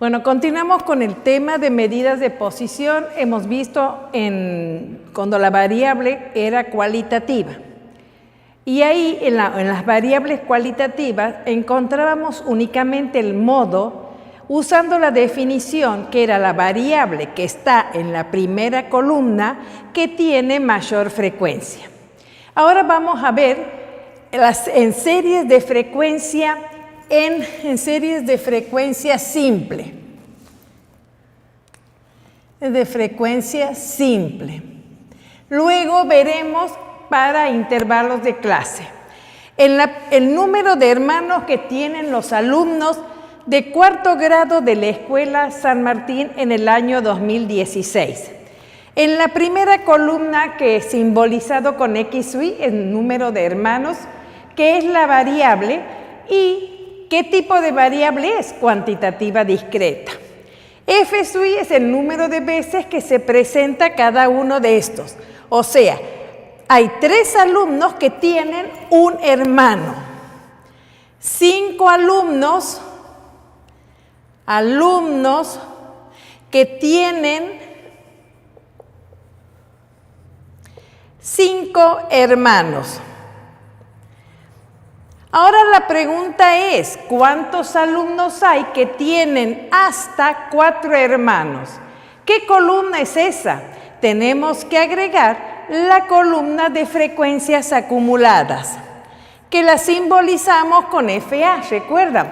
Bueno, continuamos con el tema de medidas de posición. Hemos visto cuando la variable era cualitativa. Y ahí en las variables cualitativas encontrábamos únicamente el modo usando la definición que era la variable que está en la primera columna que tiene mayor frecuencia. Ahora vamos a ver en series de frecuencia en series de frecuencia simple. De frecuencia simple. Luego veremos para intervalos de clase. El número de hermanos que tienen los alumnos de cuarto grado de la Escuela San Martín en el año 2016. En la primera columna que es simbolizado con X y el número de hermanos, que es la variable, y ¿qué tipo de variable es? Cuantitativa discreta. F sui es el número de veces que se presenta cada uno de estos. O sea, hay 3 alumnos que tienen un hermano. 5 alumnos que tienen 5 hermanos. Ahora la pregunta es, ¿cuántos alumnos hay que tienen hasta 4 hermanos? ¿Qué columna es esa? Tenemos que agregar la columna de frecuencias acumuladas, que la simbolizamos con FA, ¿recuerdan?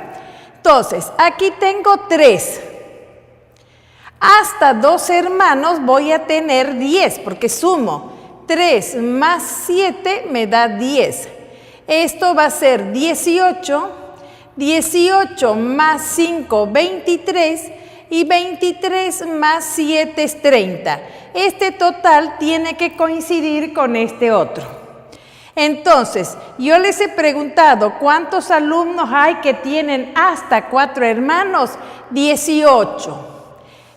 Entonces, aquí tengo 3. Hasta 2 hermanos voy a tener 10, porque sumo 3 más 7 me da 10. Esto va a ser 18, 18 más 5, 23, y 23 más 7 es 30. Este total tiene que coincidir con este otro. Entonces, yo les he preguntado, ¿cuántos alumnos hay que tienen hasta 4 hermanos? 18.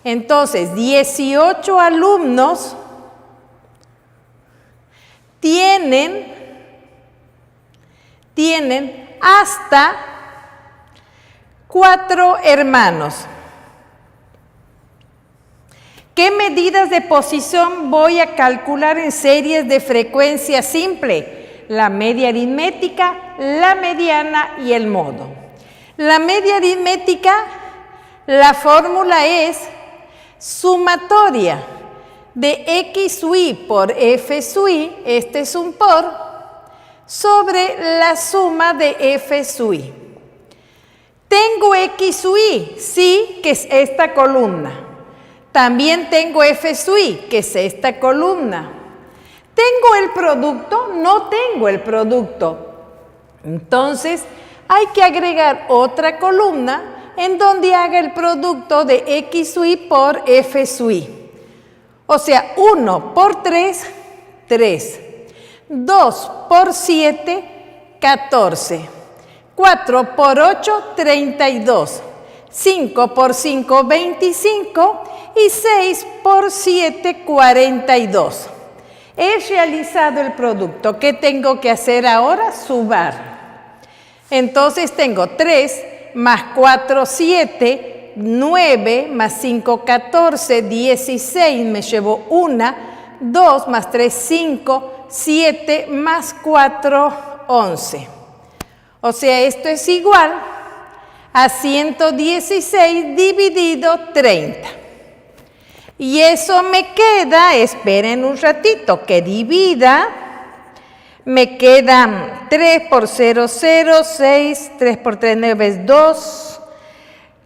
Entonces, 18 alumnos tienen hasta 4 hermanos. ¿Qué medidas de posición voy a calcular en series de frecuencia simple? La media aritmética, la mediana y el modo. La media aritmética, la fórmula es sumatoria de X sub i por F sub i, este es un por, sobre la suma de F sub i. ¿Tengo X sub i? Sí, que es esta columna. También tengo F sub i, que es esta columna. ¿Tengo el producto? No tengo el producto. Entonces, hay que agregar otra columna en donde haga el producto de X sub i por F sub i. O sea, 1 por 3, 3. 2 por 7, 14. 4 por 8, 32. 5 por 5, 25. Y 6 por 7, 42. He realizado el producto. ¿Qué tengo que hacer ahora? Sumar. Entonces tengo 3 más 4, 7, 9 más 5, 14, 16, me llevo 1, 2 más 3, 5, 7 más 4, 11. O sea, esto es igual a 116 dividido 30. Y eso me queda, esperen un ratito, que divida, me quedan 3 por 0, 0, 6, 3 por 3, 9 es 2,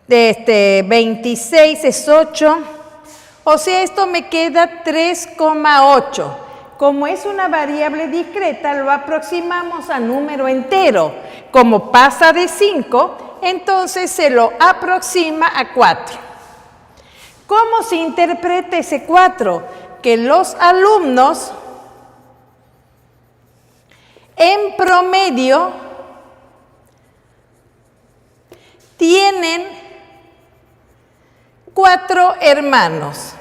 26 es 8, o sea, esto me queda 3,8. Como es una variable discreta, lo aproximamos a número entero. Como pasa de 5, entonces se lo aproxima a 4. ¿Cómo se interpreta ese 4? Que los alumnos en promedio tienen 4 hermanos.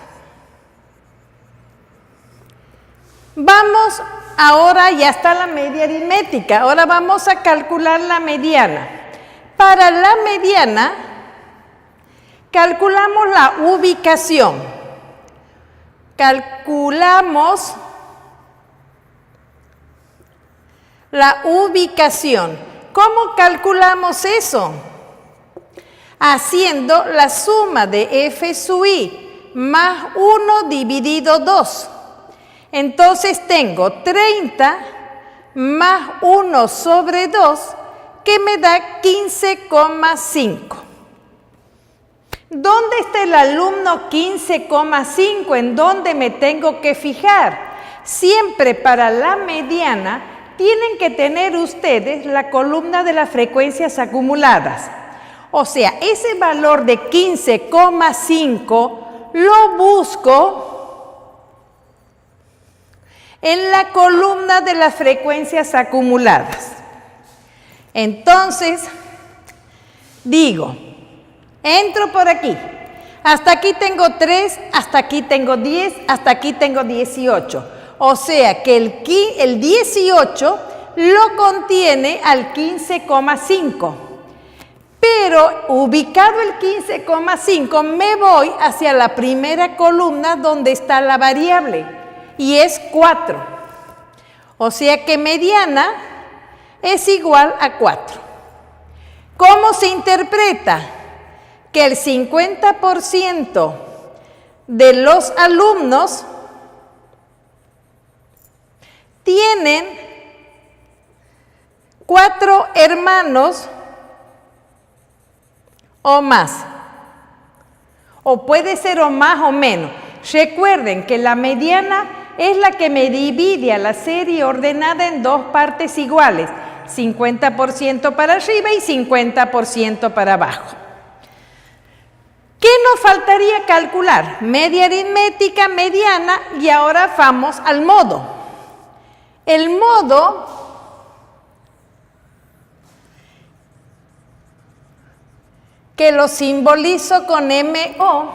Vamos ahora, ya está la media aritmética, ahora vamos a calcular la mediana. Para la mediana, Calculamos la ubicación. Calculamos la ubicación. ¿Cómo calculamos eso? Haciendo la suma de f sub i más 1 dividido 2. Entonces tengo 30 más 1 sobre 2, que me da 15,5. ¿Dónde está el alumno 15,5? ¿En dónde me tengo que fijar? Siempre para la mediana tienen que tener ustedes la columna de las frecuencias acumuladas. O sea, ese valor de 15,5 lo busco en la columna de las frecuencias acumuladas. Entonces, digo, entro por aquí. Hasta aquí tengo 3, hasta aquí tengo 10, hasta aquí tengo 18. O sea que el 18 lo contiene al 15,5. Pero ubicado el 15,5 me voy hacia la primera columna donde está la variable y es 4. O sea que mediana es igual a 4. ¿Cómo se interpreta? Que el 50% de los alumnos tienen 4 hermanos o más. O puede ser o más o menos. Recuerden que la mediana es la que me divide a la serie ordenada en dos partes iguales. 50% para arriba y 50% para abajo. ¿Qué nos faltaría calcular? Media aritmética, mediana, y ahora vamos al modo. El modo que lo simbolizo con MO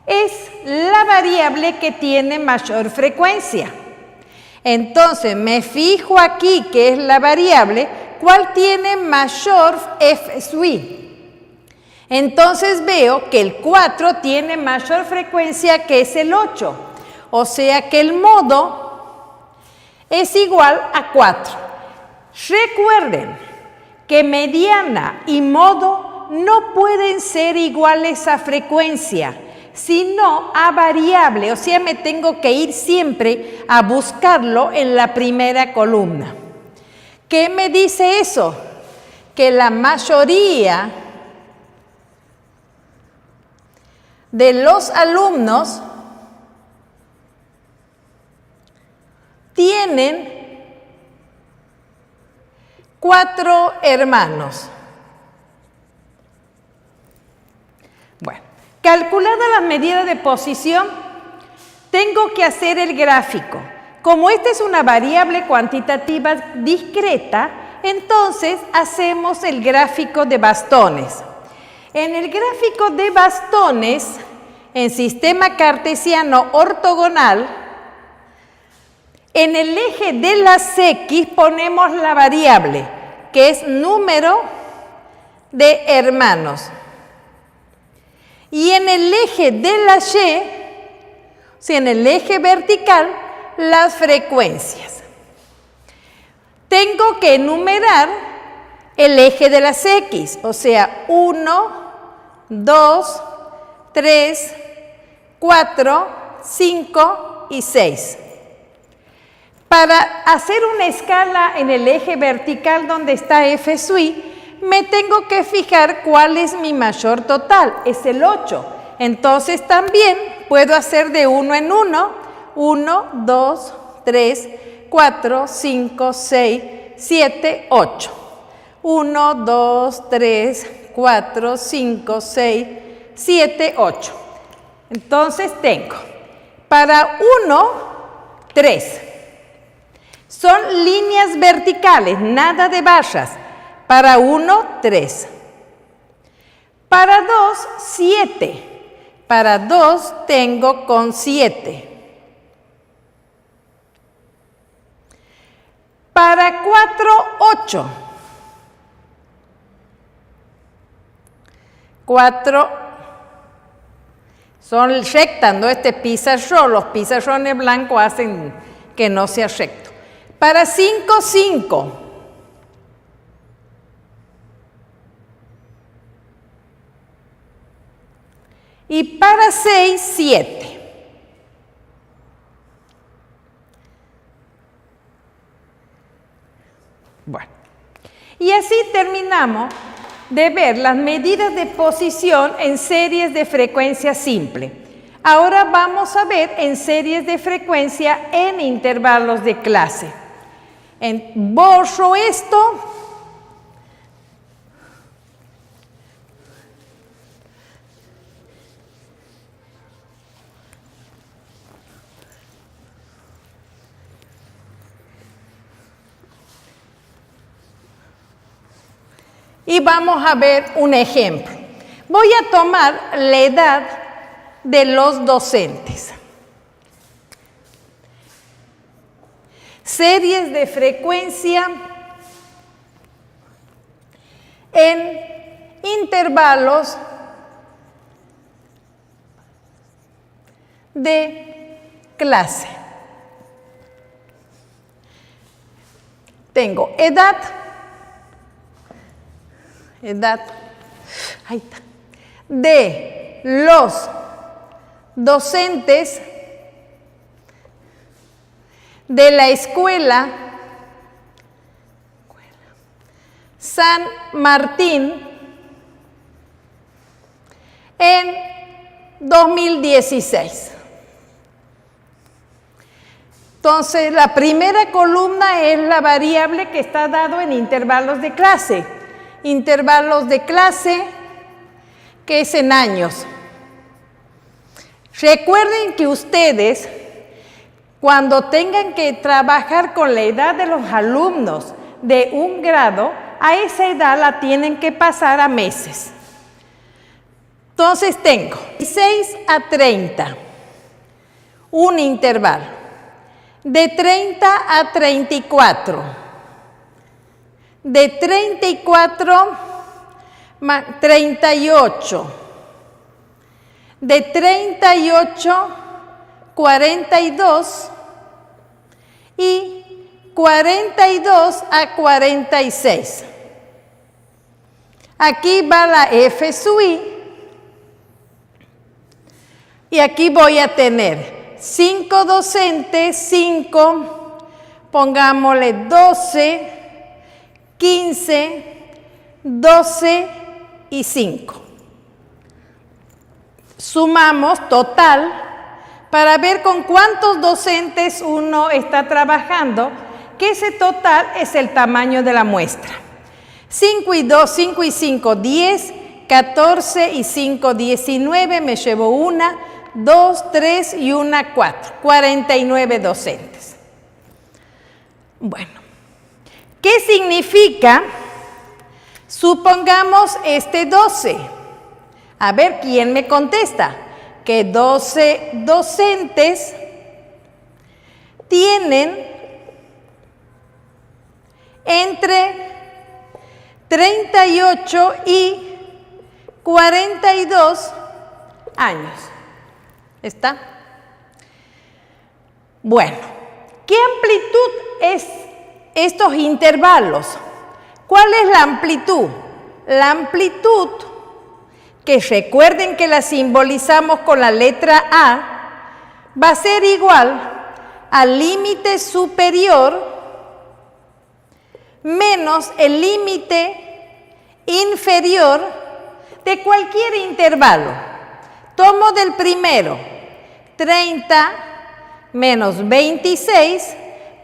es la variable que tiene mayor frecuencia. Entonces me fijo aquí que es la variable, ¿cuál tiene mayor f sub i? Entonces veo que el 4 tiene mayor frecuencia que es el 8. O sea que el modo es igual a 4. Recuerden que mediana y modo no pueden ser iguales a frecuencia, sino a variable. O sea, me tengo que ir siempre a buscarlo en la primera columna. ¿Qué me dice eso? Que la mayoría de los alumnos tienen 4 hermanos. Bueno, calculada la medida de posición, tengo que hacer el gráfico. Como esta es una variable cuantitativa discreta, entonces hacemos el gráfico de bastones. En el gráfico de bastones, en sistema cartesiano ortogonal, en el eje de las X ponemos la variable, que es número de hermanos. Y en el eje de la Y, o sea, en el eje vertical, las frecuencias. Tengo que enumerar el eje de las X, o sea, 1, 2, 3, 4, 5 y 6. Para hacer una escala en el eje vertical donde está f sub i, me tengo que fijar cuál es mi mayor total, es el 8. Entonces también puedo hacer de 1 en 1, 1, 2, 3, 4, 5, 6, 7, 8. 1, 2, 3, 4, 5, 6, 7, 8. Entonces tengo para 1, 3. Son líneas verticales, nada de barras. Para 1, 3. Para 2, 7. Para 2 tengo con 7. Para 4, 8. 4, son rectas, ¿no? Este pizarrón, los pizarrones blancos hacen que no sea recto. Para 5, 5. Y para 6, 7. Bueno, y así terminamos de ver las medidas de posición en series de frecuencia simple. Ahora vamos a ver en series de frecuencia en intervalos de clase. Borro esto. Y vamos a ver un ejemplo. Voy a tomar la edad de los docentes. Series de frecuencia en intervalos de clase. Tengo edad, ahí está, de los docentes de la escuela San Martín en 2016. Entonces, la primera columna es la variable que está dado en intervalos de clase. Intervalos de clase, que es en años. Recuerden que ustedes, cuando tengan que trabajar con la edad de los alumnos de un grado, a esa edad la tienen que pasar a meses. Entonces tengo 6 a 30, un intervalo. De 30 a 34. De 34 a 38. De 38 a 42 y 42 a 46. Aquí va la F sub I y aquí voy a tener 5 docentes, 5, pongámosle 12, 15, 12 y 5. Sumamos total para ver con cuántos docentes uno está trabajando, que ese total es el tamaño de la muestra. 5 y 2, 5 y 5, 10, 14 y 5, 19, me llevo 1, 2, 3 y 1, 4, 49 docentes. Bueno. ¿Qué significa? Supongamos este 12. A ver, ¿quién me contesta? Que 12 docentes tienen entre 38 y 42 años. ¿Está? Bueno, ¿qué amplitud es estos intervalos? ¿Cuál es la amplitud? La amplitud, que recuerden que la simbolizamos con la letra A, va a ser igual al límite superior menos el límite inferior de cualquier intervalo. Tomo del primero, 30 menos 26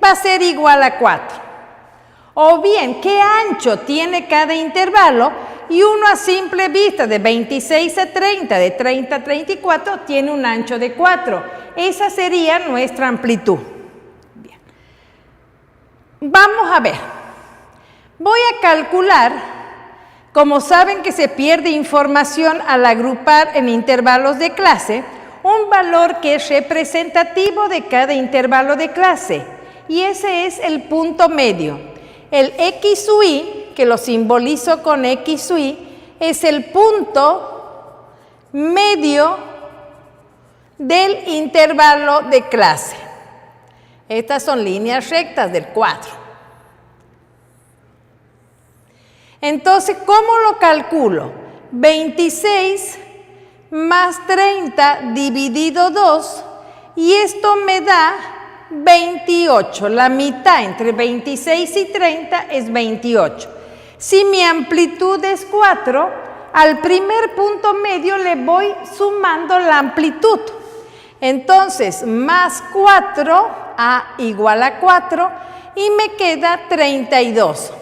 va a ser igual a 4. O bien, ¿qué ancho tiene cada intervalo? Y uno a simple vista, de 26 a 30, de 30 a 34, tiene un ancho de 4. Esa sería nuestra amplitud. Bien. Vamos a ver. Voy a calcular, como saben que se pierde información al agrupar en intervalos de clase, un valor que es representativo de cada intervalo de clase. Y ese es el punto medio. El X sub I, que lo simbolizo con X sub I, es el punto medio del intervalo de clase. Estas son líneas rectas del cuadro. Entonces, ¿cómo lo calculo? 26 más 30 dividido 2, y esto me da 28. La mitad entre 26 y 30 es 28. Si mi amplitud es 4, al primer punto medio le voy sumando la amplitud. Entonces, más 4, A igual a 4, y me queda 32.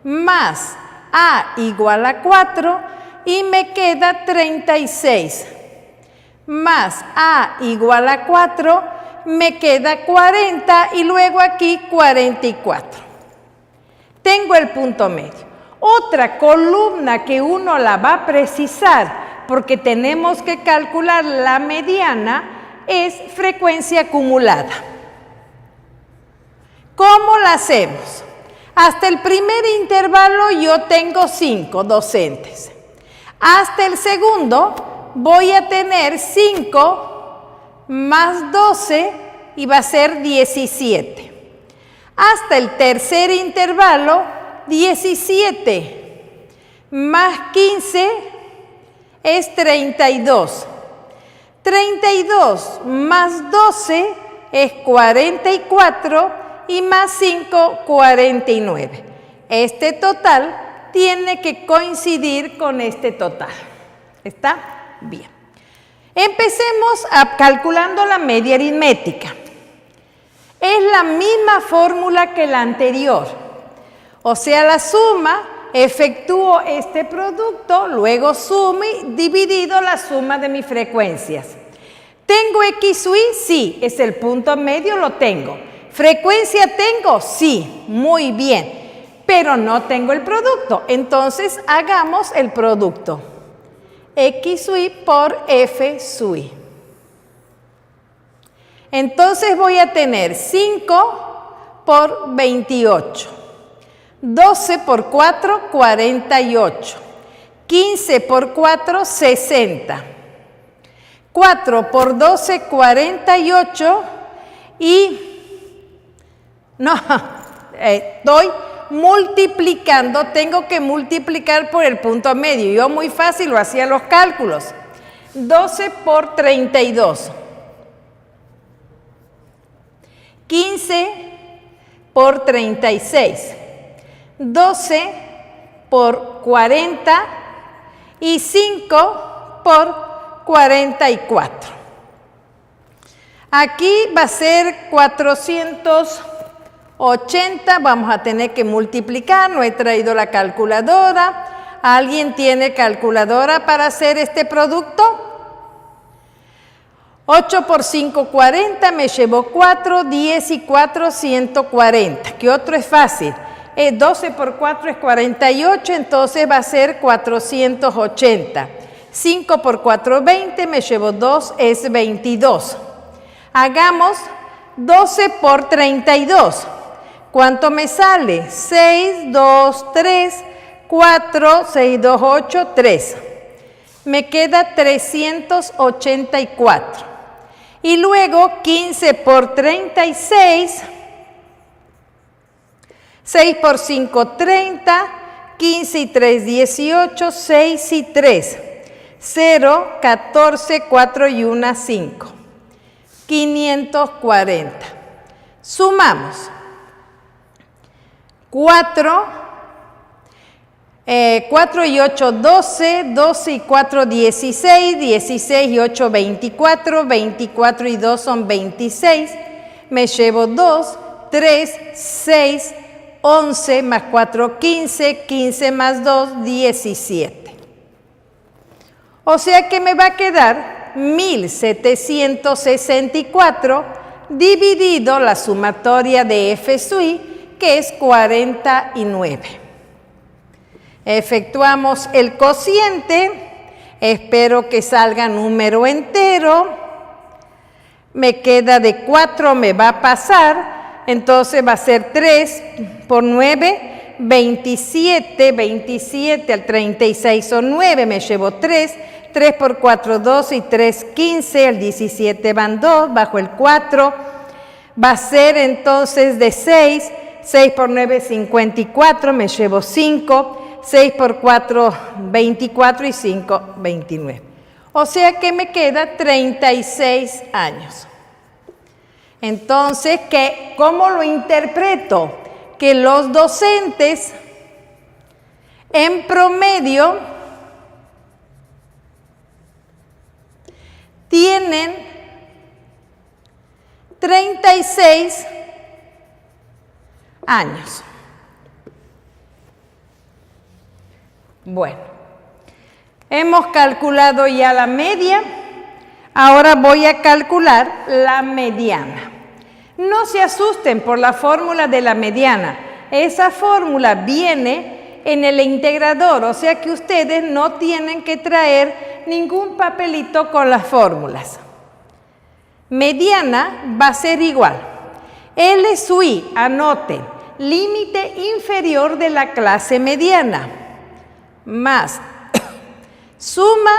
Más A igual a 4, y me queda 36. Más A igual a 4, me queda 40, y luego aquí 44. Tengo el punto medio. Otra columna que uno la va a precisar, porque tenemos que calcular la mediana, es frecuencia acumulada. ¿Cómo la hacemos? Hasta el primer intervalo yo tengo 5 docentes. Hasta el segundo voy a tener 5 más 12 y va a ser 17. Hasta el tercer intervalo, 17 más 15 es 32. 32 más 12 es 44 y más 5, 49. Este total tiene que coincidir con este total. ¿Está? Bien. Empecemos calculando la media aritmética. Es la misma fórmula que la anterior. O sea, la suma, efectúo este producto, luego sumo y dividido la suma de mis frecuencias. ¿Tengo X sub I? Sí, es el punto medio, lo tengo. ¿Frecuencia tengo? Sí, muy bien, pero no tengo el producto. Entonces, hagamos el producto. X sub I por F sub I. Entonces voy a tener 5 por 28. 12 por 4, 48. 15 por 4, 60. 4 por 12, 48. Y no, estoy multiplicando, tengo que multiplicar por el punto medio. Yo muy fácil lo hacía los cálculos. 12 por 32. 15 por 36. 12 por 40 y 5 por 44. Aquí va a ser 480, vamos a tener que multiplicar, no he traído la calculadora. ¿Alguien tiene calculadora para hacer este producto? 8 por 5, 40, me llevo 4, 10 y 4, 140. ¿Qué otro es fácil? 12 por 4 es 48, entonces va a ser 480. 5 por 4, 20, me llevo 2, es 22. Hagamos 12 por 32. ¿Cuánto me sale? 6, 2, 3, 4, 6, 2, 8, 3. Me queda 384. Y luego 15 por 36, 6 por 5, 30, 15 y 3, 18, 6 y 3, 0, 14, 4 y 1, 5. 540. Sumamos. 4 y 8, 12, 12 y 4, 16, 16 y 8, 24, 24 y 2 son 26, me llevo 2, 3, 6, 11 más 4, 15, 15 más 2, 17. O sea que me va a quedar 1764 dividido la sumatoria de F sub I, que es 49. Efectuamos el cociente, espero que salga número entero, me queda de 4, me va a pasar, entonces va a ser 3 por 9, 27, 27 al 36 son 9, me llevo 3, 3 por 4, 12 y 3, 15, el 17 van 2, bajo el 4, va a ser entonces de 6, 6 por 9, 54, me llevo 5, 6 por 4, 24 y 5, 29. O sea que me queda 36 años. Entonces, ¿cómo lo interpreto? Que los docentes en promedio tienen 36 años. Bueno, hemos calculado ya la media, ahora voy a calcular la mediana. No se asusten por la fórmula de la mediana, esa fórmula viene en el integrador, o sea que ustedes no tienen que traer ningún papelito con las fórmulas. Mediana va a ser igual. L sub I, anoten, límite inferior de la clase mediana, más suma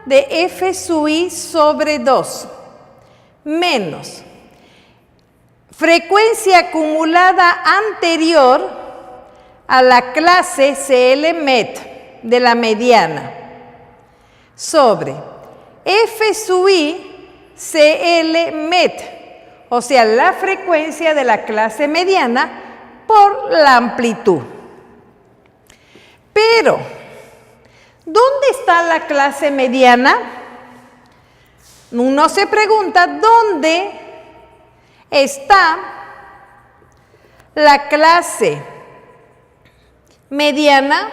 de F sub I sobre 2, menos frecuencia acumulada anterior a la clase CL MET de la mediana, sobre F sub I CL MET, o sea, la frecuencia de la clase mediana por la amplitud. Pero, ¿dónde está la clase mediana? Uno se pregunta, ¿dónde está la clase mediana?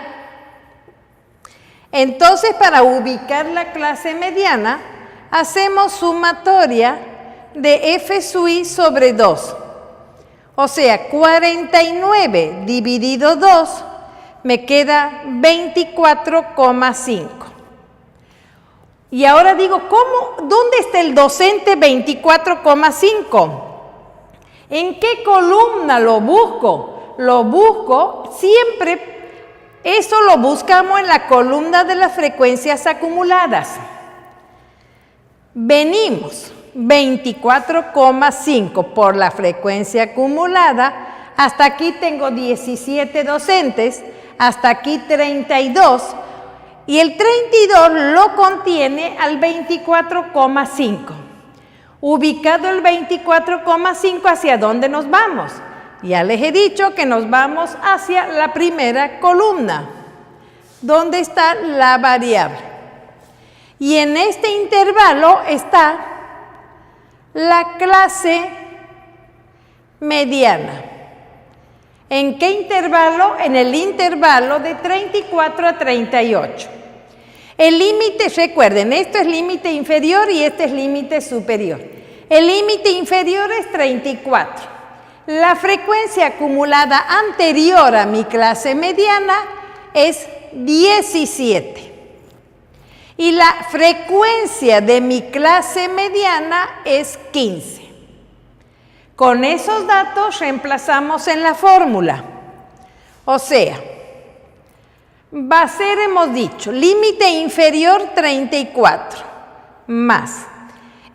Entonces, para ubicar la clase mediana, hacemos sumatoria de F sub I sobre 2. O sea, 49 dividido 2 me queda 24,5. Y ahora digo, ¿dónde está el docente 24,5? ¿En qué columna lo busco? Lo busco siempre, eso lo buscamos en la columna de las frecuencias acumuladas. Venimos 24,5 por la frecuencia acumulada, hasta aquí tengo 17 docentes, hasta aquí 32, y el 32 lo contiene al 24,5. Ubicado el 24,5, ¿hacia dónde nos vamos? Ya les he dicho que nos vamos hacia la primera columna, donde está la variable. Y en este intervalo está la clase mediana. ¿En qué intervalo? En el intervalo de 34 a 38. El límite, recuerden, esto es límite inferior y este es límite superior. El límite inferior es 34. La frecuencia acumulada anterior a mi clase mediana es 17. Y la frecuencia de mi clase mediana es 15. Con esos datos reemplazamos en la fórmula. O sea, va a ser, hemos dicho, límite inferior 34, más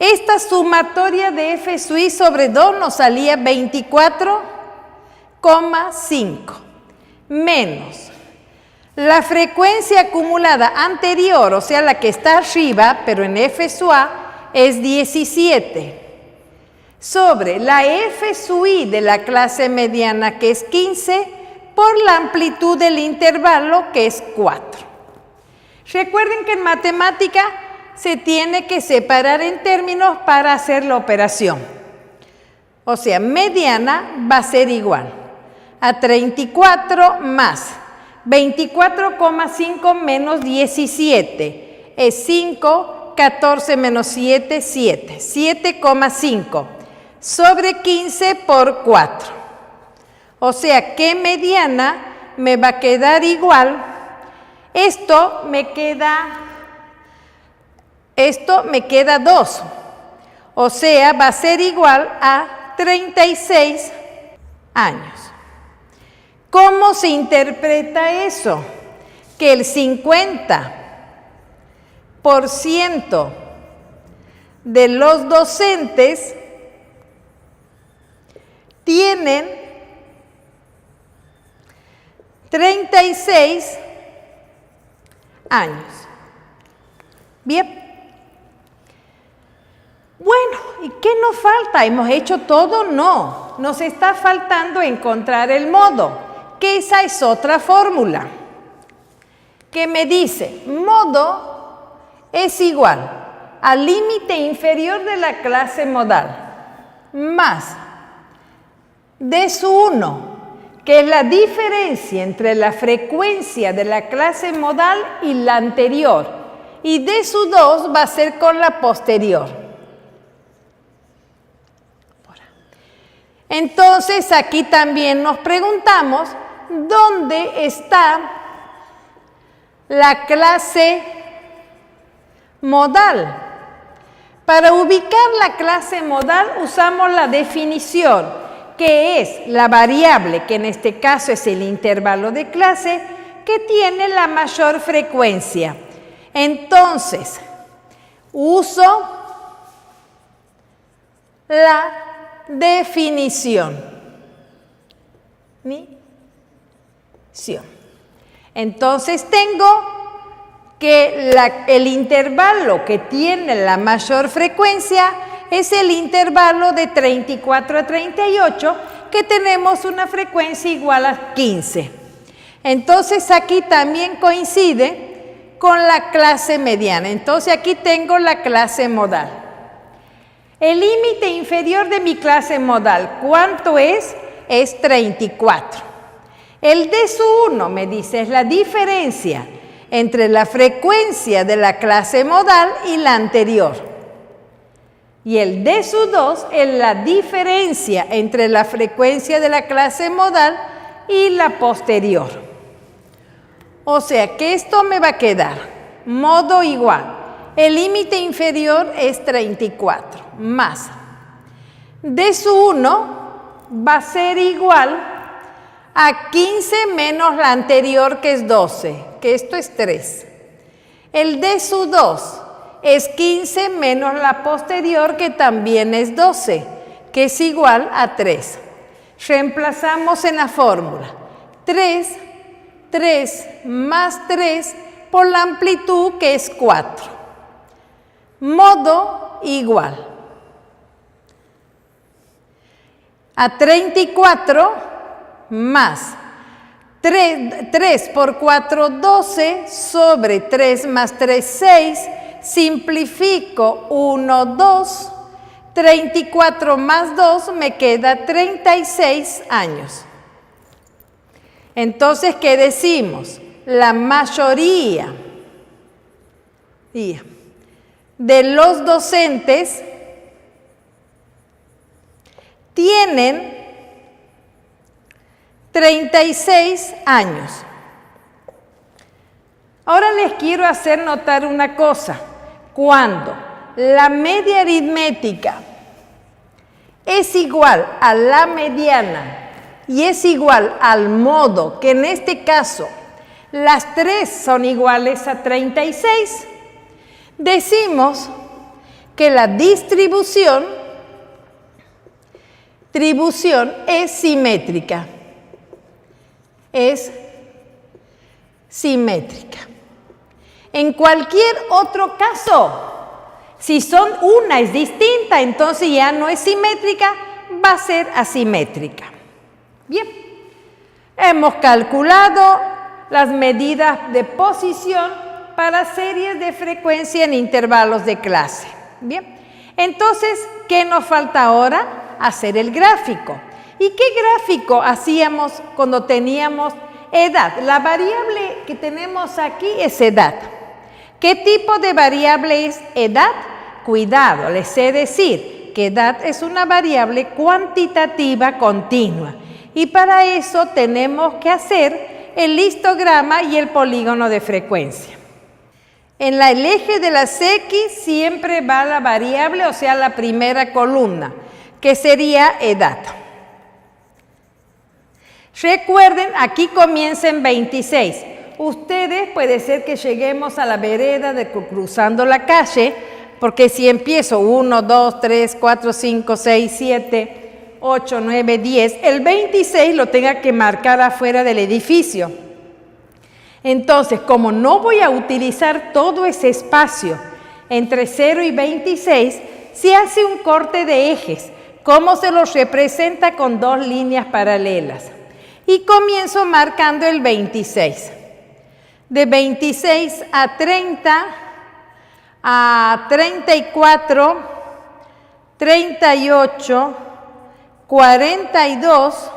esta sumatoria de F sub I sobre 2 nos salía 24,5, menos la frecuencia acumulada anterior, o sea, la que está arriba, pero en F sub A, es 17, sobre la F sub I de la clase mediana, que es 15, por la amplitud del intervalo, que es 4. Recuerden que en matemática se tiene que separar en términos para hacer la operación. O sea, mediana va a ser igual a 34 más 24,5 menos 17. Es 5, 14 menos 7, 7. 7,5 sobre 15 por 4. O sea que mediana me va a quedar igual. Esto me queda 2. O sea, va a ser igual a 36 años. ¿Cómo se interpreta eso? Que el 50 30% de los docentes tienen 36 años. Bien. Bueno, ¿y qué nos falta? ¿Hemos hecho todo? No. Nos está faltando encontrar el modo, que esa es otra fórmula, que me dice, modo es igual al límite inferior de la clase modal, más D sub 1, que es la diferencia entre la frecuencia de la clase modal y la anterior, y D sub 2 va a ser con la posterior. Entonces, aquí también nos preguntamos, ¿dónde está la clase modal? Para ubicar la clase modal usamos la definición, que es la variable, que en este caso es el intervalo de clase, que tiene la mayor frecuencia. Entonces, uso la definición. Entonces tengo que el intervalo que tiene la mayor frecuencia es el intervalo de 34 a 38, que tenemos una frecuencia igual a 15. Entonces aquí también coincide con la clase mediana. Entonces aquí tengo la clase modal. El límite inferior de mi clase modal, ¿cuánto es? Es 34. El D sub 1 me dice, es la diferencia entre la frecuencia de la clase modal y la anterior. Y el D sub 2 es la diferencia entre la frecuencia de la clase modal y la posterior. O sea que esto me va a quedar modo igual. El límite inferior es 34, más D sub 1 va a ser igual a 15 menos la anterior, que es 12, que esto es 3. El D sub 2 es 15 menos la posterior, que también es 12, que es igual a 3. Reemplazamos en la fórmula 3 más 3 por la amplitud, que es 4. Modo igual a 34 más 3 por 4, 12, sobre 3 más 3, 6, simplifico 1, 2, 34 más 2 me queda 36 años. Entonces, ¿qué decimos? La mayoría de los docentes tienen 36 años. Ahora les quiero hacer notar una cosa. Cuando la media aritmética es igual a la mediana y es igual al modo, que en este caso las tres son iguales a 36, decimos que la distribución es simétrica. Es simétrica. En cualquier otro caso, si una es distinta, entonces ya no es simétrica, va a ser asimétrica. Bien, hemos calculado las medidas de posición para series de frecuencia en intervalos de clase. Bien, entonces, ¿qué nos falta ahora? Hacer el gráfico. ¿Y qué gráfico hacíamos cuando teníamos edad? La variable que tenemos aquí es edad. ¿Qué tipo de variable es edad? Cuidado, les sé decir que edad es una variable cuantitativa continua. Y para eso tenemos que hacer el histograma y el polígono de frecuencia. En el eje de las X siempre va la variable, o sea, la primera columna, que sería edad. Recuerden, aquí comienza en 26. ustedes puede ser que lleguemos a la vereda cruzando la calle, porque si empiezo 1, 2, 3, 4, 5, 6, 7, 8, 9, 10, el 26 lo tenga que marcar afuera del edificio. Entonces, como no voy a utilizar todo ese espacio entre 0 y 26, se hace un corte de ejes, como se los representa con 2 líneas paralelas. Y comienzo marcando el 26. De 26 a 30, a 34, 38, 42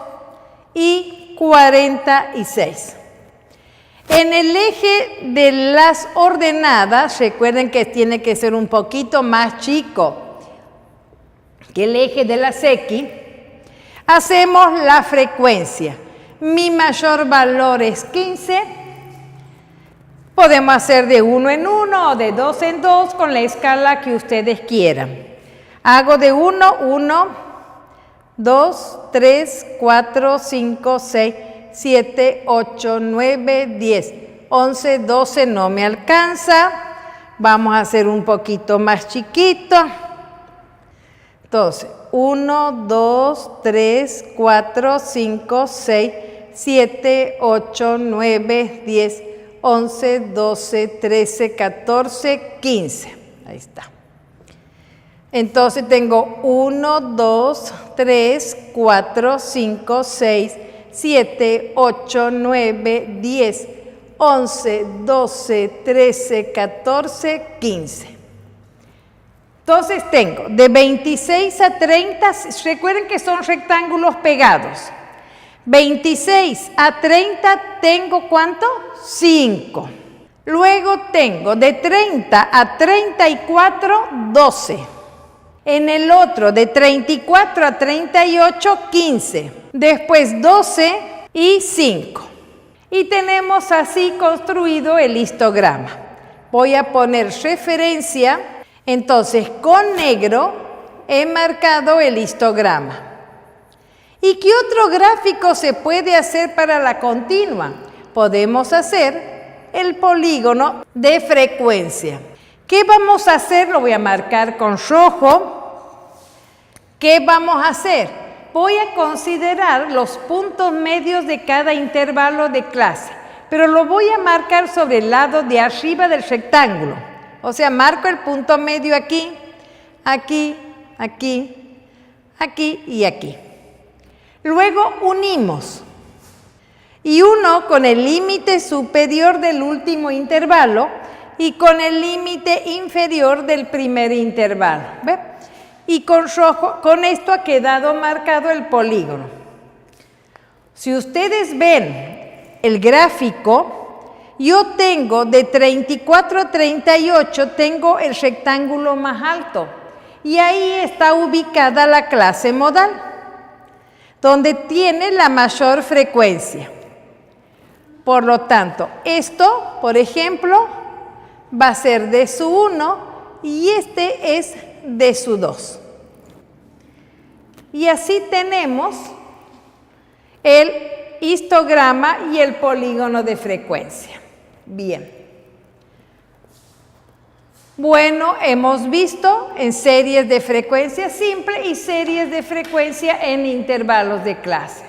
y 46. En el eje de las ordenadas, recuerden que tiene que ser un poquito más chico que el eje de las X, hacemos la frecuencia. Mi mayor valor es 15. Podemos hacer de 1 en 1 o de 2 en 2 con la escala que ustedes quieran. Hago de 1, 1, 2, 3, 4, 5, 6, 7, 8, 9, 10, 11, 12, no me alcanza. Vamos a hacer un poquito más chiquito. Entonces, 1, 2, 3, 4, 5, 6, 7, 8, 9, 10, 11, 12, 13, 14, 15. Ahí está. Entonces tengo 1, 2, 3, 4, 5, 6, 7, 8, 9, 10, 11, 12, 13, 14, 15. Entonces tengo de 26 a 30, recuerden que son rectángulos pegados. 26 a 30 tengo ¿cuánto? 5. Luego tengo de 30 a 34, 12. En el otro de 34 a 38, 15. Después 12 y 5. Y tenemos así construido el histograma. Voy a poner referencia. Entonces, con negro he marcado el histograma. ¿Y qué otro gráfico se puede hacer para la continua? Podemos hacer el polígono de frecuencia. ¿Qué vamos a hacer? Lo voy a marcar con rojo. ¿Qué vamos a hacer? Voy a considerar los puntos medios de cada intervalo de clase, pero lo voy a marcar sobre el lado de arriba del rectángulo. O sea, marco el punto medio aquí, aquí, aquí, aquí y aquí. Luego unimos. Y uno con el límite superior del último intervalo y con el límite inferior del primer intervalo. ¿Ve? Y con rojo, con esto ha quedado marcado el polígono. Si ustedes ven el gráfico, yo tengo de 34 a 38, tengo el rectángulo más alto. Y ahí está ubicada la clase modal, donde tiene la mayor frecuencia. Por lo tanto, esto, por ejemplo, va a ser de su 1 y este es de su 2. Y así tenemos el histograma y el polígono de frecuencia. Bien. Bueno, hemos visto en series de frecuencia simple y series de frecuencia en intervalos de clase.